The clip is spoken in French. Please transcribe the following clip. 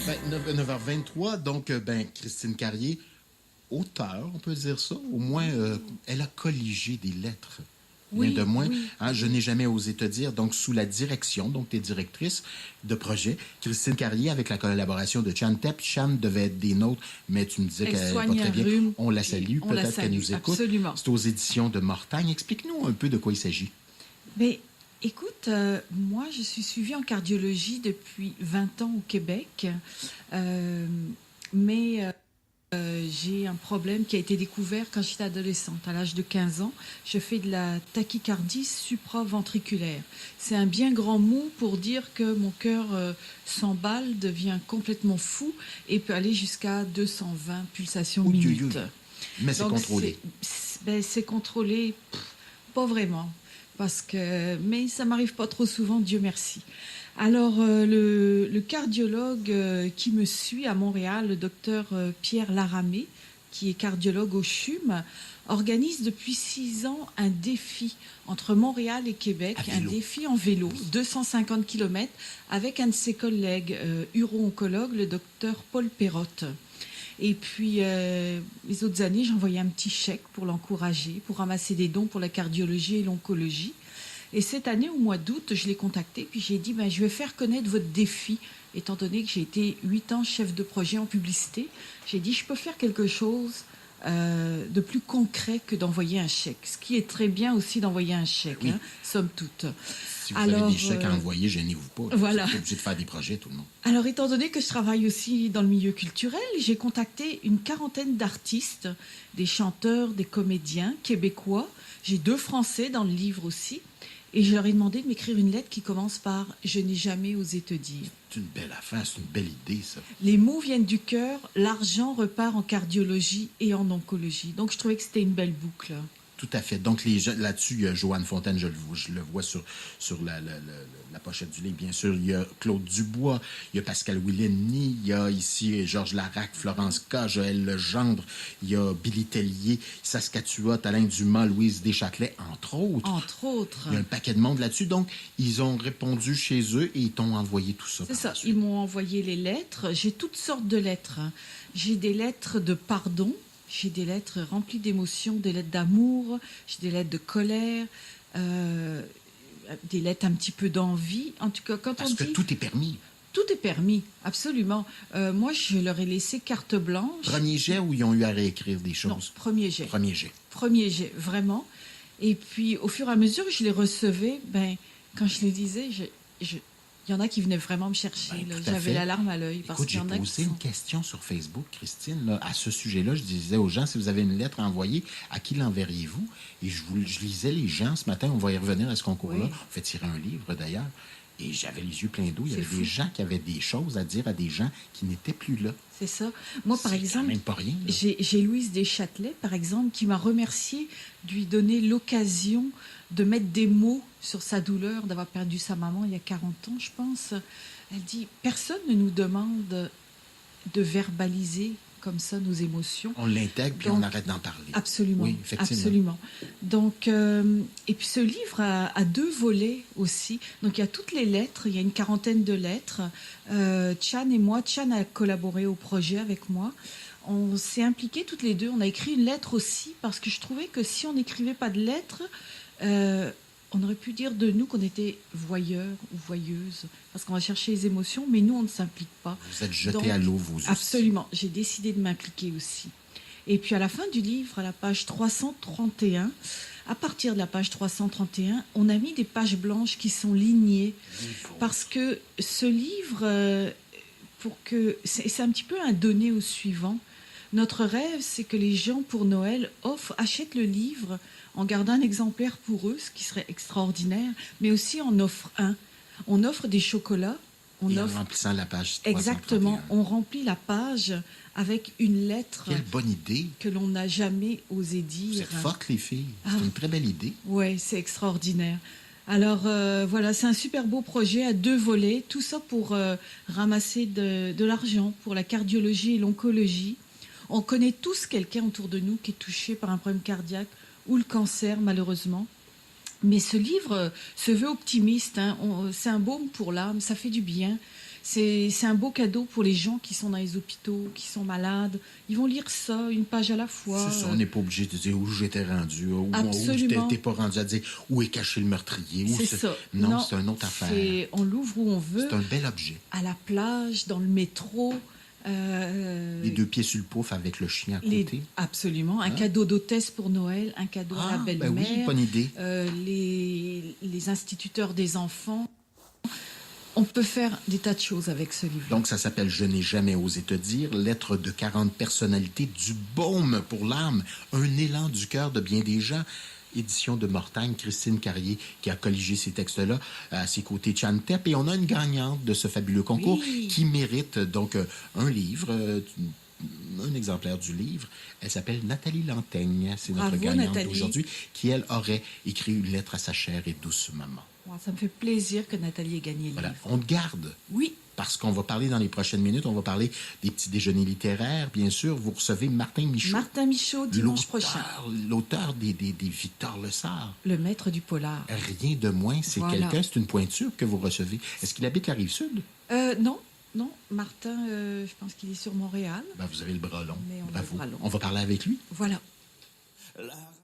Ben, 9h23, donc, Christine Carrier, auteur, on peut dire ça. Au moins, elle a colligé des lettres. Rien Oui, de moins. oui. Hein, je n'ai jamais osé te dire. Donc, sous la direction, donc tu es directrice de projet, Christine Carrier, avec la collaboration de Chan Tep. Chan devait être des nôtres, mais tu me disais Elle qu'elle va soigne très un bien. rhume. On la Puis salue, on la peut-être qu'elle salue, nous écoute. absolument. C'est aux éditions de Mortagne. Explique-nous un peu de quoi il s'agit. Mais écoute, moi, je suis suivie en cardiologie depuis 20 ans au Québec. Euh, mais j'ai un problème qui a été découvert quand j'étais adolescente. À l'âge de 15 ans, je fais de la tachycardie supraventriculaire. C'est un bien grand mot pour dire que mon cœur s'emballe, devient complètement fou et peut aller jusqu'à 220 pulsations Ouh, minutes. mais c'est Donc contrôlé. c'est contrôlé, pas vraiment, mais ça m'arrive pas trop souvent, Dieu merci. Alors, le cardiologue qui me suit à Montréal, le docteur Pierre Laramé, qui est cardiologue au CHUM, organise depuis 6 ans un défi entre Montréal et Québec, un défi en vélo, 250 km, avec un de ses collègues uro-oncologues, le docteur Paul Perrotte. Et puis, les autres années, j'envoyais un petit chèque pour l'encourager, pour ramasser des dons pour la cardiologie et l'oncologie. Et cette année, au mois d'août, je l'ai contacté, puis j'ai dit, je vais faire connaître votre défi, étant donné que j'ai été 8 ans chef de projet en publicité. J'ai dit, je peux faire quelque chose de plus concret que d'envoyer un chèque. Ce qui est très bien aussi d'envoyer un chèque, oui. Somme toute. Si vous avez des chèques à envoyer, gênez-vous pas. Voilà. Vous êtes obligé de faire des projets, tout le monde. Alors, étant donné que je travaille aussi dans le milieu culturel, j'ai contacté une quarantaine d'artistes, des chanteurs, des comédiens québécois. J'ai 2 Français dans le livre aussi. Et je leur ai demandé de m'écrire une lettre qui commence par « Je n'ai jamais osé te dire ». C'est une belle affaire, c'est une belle idée, ça. Les mots viennent du cœur, l'argent repart en cardiologie et en oncologie. Donc, je trouvais que c'était une belle boucle. Tout à fait. Donc, là-dessus, il y a Joanne Fontaine, je le vois sur la pochette du livre, bien sûr. Il y a Claude Dubois, il y a Pascal Willeni, il y a ici Georges Larac, Florence K, Joël Legendre, il y a Billy Tellier, Saskatchewan, Alain Dumas, Louise Deschâtelet, entre autres. Entre autres. Il y a un paquet de monde là-dessus. Donc, ils ont répondu chez eux et ils t'ont envoyé tout ça. C'est ça. Ils m'ont envoyé les lettres. J'ai toutes sortes de lettres. J'ai des lettres de pardon. J'ai des lettres remplies d'émotions, des lettres d'amour, j'ai des lettres de colère, des lettres un petit peu d'envie. En tout cas, quand Parce on que dit... tout est permis. Tout est permis, absolument. Moi, je leur ai laissé carte blanche. Premier jet ou ils ont eu à réécrire des choses? Non, premier jet. Premier jet. Premier jet, vraiment. Et puis, au fur et à mesure que je les recevais, quand je les disais, il y en a qui venaient vraiment me chercher. J'avais la larme à l'œil. Écoute, j'ai posé une question sur Facebook, Christine, là, à ce sujet-là. Je disais aux gens, si vous avez une lettre à envoyer, à qui l'enverriez-vous? Et je lisais les gens ce matin. On va y revenir à ce concours-là. Oui. On fait tirer un livre, d'ailleurs. Et j'avais les yeux pleins d'eau. Il y avait fou. des gens qui avaient des choses à dire à des gens qui n'étaient plus là. C'est ça. Moi, par exemple, même pas rien, j'ai Louise Deschâtelet, par exemple, qui m'a remercié de lui donner l'occasion de mettre des mots sur sa douleur d'avoir perdu sa maman il y a 40 ans, je pense. Elle dit, personne ne nous demande de verbaliser comme ça nos émotions. On l'intègre puis on arrête d'en parler. Absolument. Oui, effectivement. Absolument. Donc, et puis ce livre a 2 volets aussi. Donc il y a toutes les lettres, il y a une quarantaine de lettres. Chan et moi, Chan a collaboré au projet avec moi. On s'est impliqués toutes les deux. On a écrit une lettre aussi parce que je trouvais que si on n'écrivait pas de lettres, on aurait pu dire de nous qu'on était voyeurs ou voyeuses, parce qu'on va chercher les émotions, mais nous, on ne s'implique pas. Vous êtes jeté à l'eau, vous aussi. Absolument. J'ai décidé de m'impliquer aussi. Et puis, à la fin du livre, à la page 331, à partir de la page 331, on a mis des pages blanches qui sont lignées, parce que ce livre, c'est un petit peu un donné au suivant. Notre rêve, c'est que les gens, pour Noël, achètent le livre en gardant un exemplaire pour eux, ce qui serait extraordinaire, mais aussi en offre un. On offre des chocolats. En remplissant la page 331. Exactement. On remplit la page avec une lettre. Quelle bonne idée. Que l'on n'a jamais osé dire. Vous êtes fortes, les filles. C'est une très belle idée. Oui, c'est extraordinaire. Alors, voilà, c'est un super beau projet à 2 volets. Tout ça pour ramasser de l'argent pour la cardiologie et l'oncologie. On connaît tous quelqu'un autour de nous qui est touché par un problème cardiaque ou le cancer, malheureusement. Mais ce livre se veut optimiste. C'est un baume pour l'âme, ça fait du bien. C'est un beau cadeau pour les gens qui sont dans les hôpitaux, qui sont malades. Ils vont lire ça, une page à la fois. C'est ça, on n'est pas obligé de dire où j'étais rendu, où Absolument. t'es pas rendu à dire où est caché le meurtrier. C'est ça. Non, c'est une autre affaire. On l'ouvre où on veut. C'est un bel objet. À la plage, dans le métro. Les deux pieds sur le pouf avec le chien à côté. Absolument. Un cadeau d'hôtesse pour Noël, un cadeau à la belle-mère. Ben oui, bonne idée. Les instituteurs des enfants. On peut faire des tas de choses avec ce livre. Donc, ça s'appelle Je n'ai jamais osé te dire, lettre de 40 personnalités, du baume pour l'âme, un élan du cœur de bien des gens. Édition de Mortagne, Christine Carrier, qui a colligé ces textes-là, à ses côtés Chantep. Et on a une gagnante de ce fabuleux concours qui mérite donc un livre, un exemplaire du livre. Elle s'appelle Nathalie Lantaigne. C'est notre gagnante aujourd'hui, qui, elle, aurait écrit une lettre à sa chère et douce maman. Ça me fait plaisir que Nathalie ait gagné le livre. On te garde. Oui. Parce qu'on va parler dans les prochaines minutes, on va parler des petits déjeuners littéraires. Bien sûr, vous recevez Martin Michaud. Martin Michaud, dimanche prochain. L'auteur des Victor Lessard. Le maître du polar. Rien de moins, c'est quelqu'un, c'est une pointure que vous recevez. Est-ce qu'il habite la Rive-Sud? Non. Martin, je pense qu'il est sur Montréal. Vous avez le bras long. Mais Bravo. le bras long. On va parler avec lui. Voilà.